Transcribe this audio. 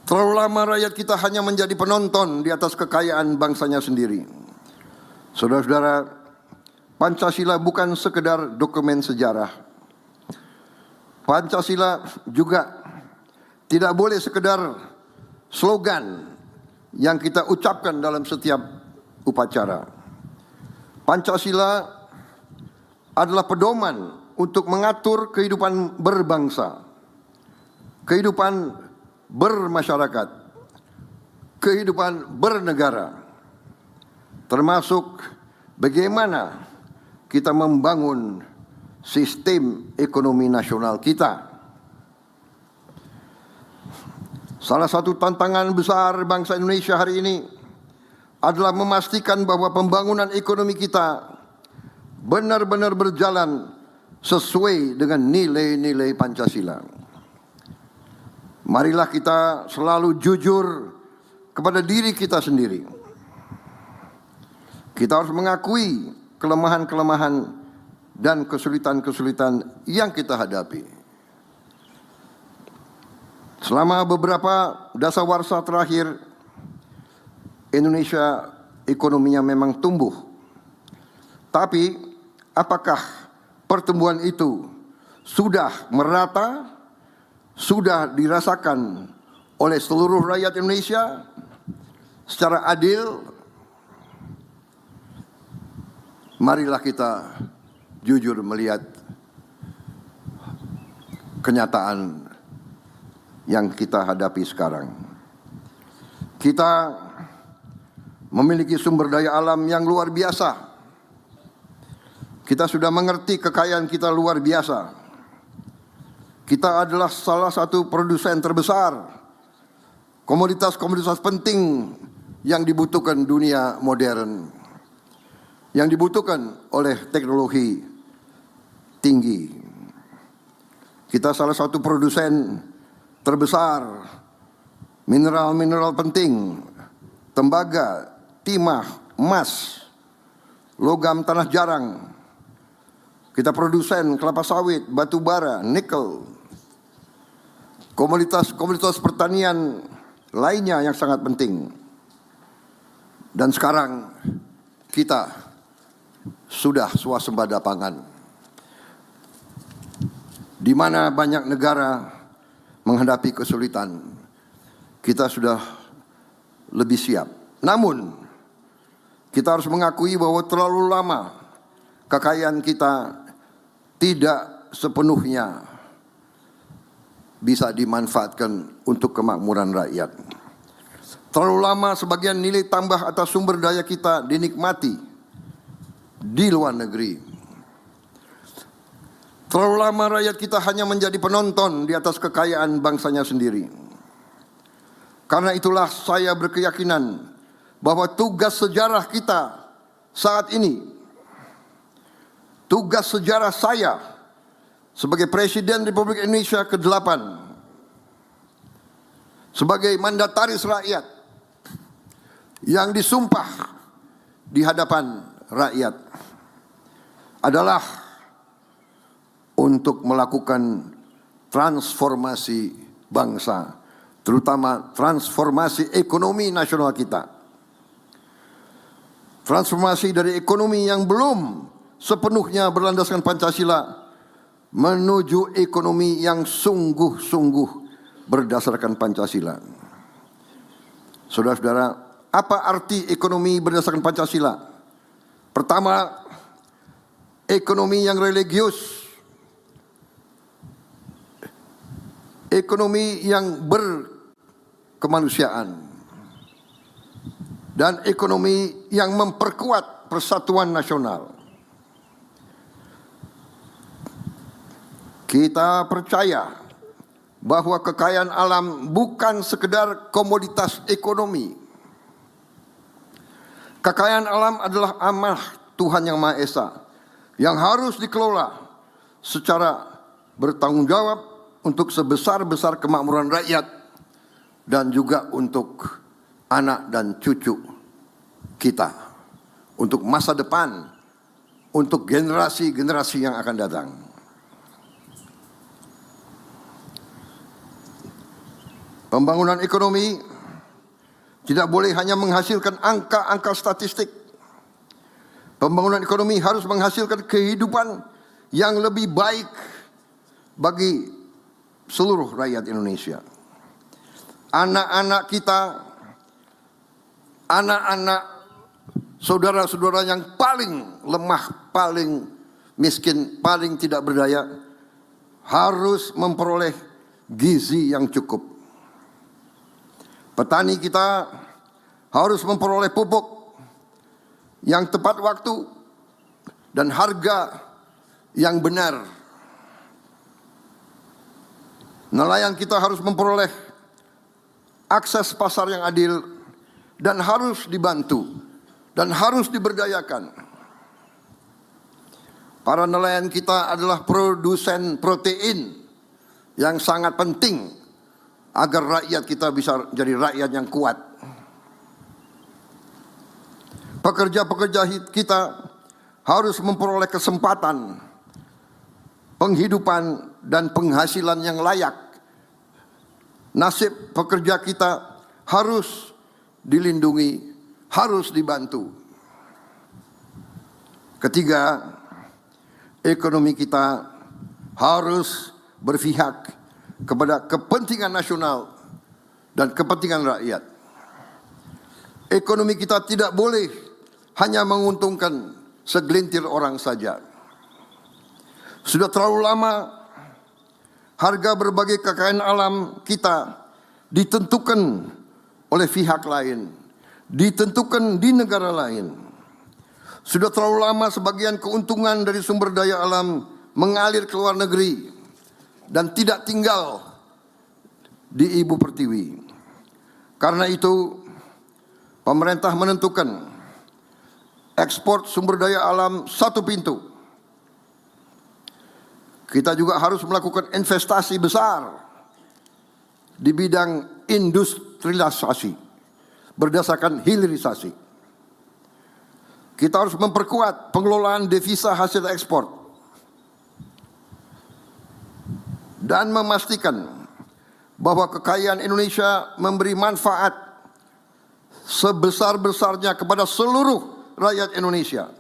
Terlalu lama rakyat kita hanya menjadi penonton di atas kekayaan bangsanya sendiri. Saudara-saudara, Pancasila bukan sekedar dokumen sejarah. Pancasila juga tidak boleh sekedar slogan yang kita ucapkan dalam setiap upacara. Pancasila adalah pedoman untuk mengatur kehidupan berbangsa, kehidupan bermasyarakat, kehidupan bernegara, termasuk bagaimana kita membangun sistem ekonomi nasional kita. Salah satu tantangan besar bangsa Indonesia hari ini adalah memastikan bahwa pembangunan ekonomi kita benar-benar berjalan sesuai dengan nilai-nilai Pancasila. Marilah kita selalu jujur kepada diri kita sendiri. Kita harus mengakui kelemahan-kelemahan dan kesulitan-kesulitan yang kita hadapi. Selama beberapa dasawarsa terakhir, Indonesia ekonominya memang tumbuh. Tapi apakah pertumbuhan itu sudah merata, sudah dirasakan oleh seluruh rakyat Indonesia secara adil? Marilah kita jujur melihat kenyataan yang kita hadapi sekarang. Kita memiliki sumber daya alam yang luar biasa. Kita sudah mengerti kekayaan kita luar biasa. Kita adalah salah satu produsen terbesar komoditas-komoditas penting yang dibutuhkan dunia modern, yang dibutuhkan oleh teknologi tinggi. Kita salah satu produsen terbesar mineral-mineral penting, tembaga, timah, emas, logam tanah jarang. Kita produsen kelapa sawit, batu bara, nikel, komoditas pertanian lainnya yang sangat penting. Dan sekarang kita sudah swasembada pangan, di mana banyak negara menghadapi kesulitan. Kita sudah lebih siap. Namun kita harus mengakui bahwa terlalu lama kekayaan kita tidak sepenuhnya bisa dimanfaatkan untuk kemakmuran rakyat. Terlalu lama sebagian nilai tambah atas sumber daya kita dinikmati di luar negeri. Terlalu lama rakyat kita hanya menjadi penonton di atas kekayaan bangsanya sendiri. Karena itulah saya berkeyakinan bahwa tugas sejarah kita saat ini, tugas sejarah saya sebagai Presiden Republik Indonesia ke-8, sebagai mandataris rakyat yang disumpah di hadapan rakyat, adalah untuk melakukan transformasi bangsa, terutama transformasi ekonomi nasional kita. Transformasi dari ekonomi yang belum sepenuhnya berlandaskan Pancasila menuju ekonomi yang sungguh-sungguh berdasarkan Pancasila. Saudara-saudara, apa arti ekonomi berdasarkan Pancasila? Pertama, ekonomi yang religius, ekonomi yang berkemanusiaan, dan ekonomi yang memperkuat persatuan nasional. Kita percaya bahwa kekayaan alam bukan sekedar komoditas ekonomi. Kekayaan alam adalah amanah Tuhan Yang Maha Esa yang harus dikelola secara bertanggung jawab untuk sebesar-besar kemakmuran rakyat dan juga untuk anak dan cucu kita, untuk masa depan, untuk generasi-generasi yang akan datang. Pembangunan ekonomi tidak boleh hanya menghasilkan angka-angka statistik. Pembangunan ekonomi harus menghasilkan kehidupan yang lebih baik bagi seluruh rakyat Indonesia. Anak-anak kita, anak-anak saudara-saudara yang paling lemah, paling miskin, paling tidak berdaya, harus memperoleh gizi yang cukup. Petani kita harus memperoleh pupuk yang tepat waktu dan harga yang benar. Nelayan kita harus memperoleh akses pasar yang adil dan harus dibantu dan harus diberdayakan. Para nelayan kita adalah produsen protein yang sangat penting agar rakyat kita bisa jadi rakyat yang kuat. Pekerja-pekerja kita harus memperoleh kesempatan penghidupan dan penghasilan yang layak. Nasib pekerja kita harus dilindungi, harus dibantu. Ketiga, ekonomi kita harus berpihak kepada kepentingan nasional dan kepentingan rakyat. Ekonomi kita tidak boleh hanya menguntungkan segelintir orang saja. Sudah terlalu lama harga berbagai kekayaan alam kita ditentukan oleh pihak lain, ditentukan di negara lain. Sudah terlalu lama sebagian keuntungan dari sumber daya alam mengalir ke luar negeri dan tidak tinggal di ibu pertiwi. Karena itu, pemerintah menentukan ekspor sumber daya alam satu pintu. Kita juga harus melakukan investasi besar di bidang industrialisasi berdasarkan hilirisasi. Kita harus memperkuat pengelolaan devisa hasil ekspor dan memastikan bahwa kekayaan Indonesia memberi manfaat sebesar-besarnya kepada seluruh rakyat Indonesia.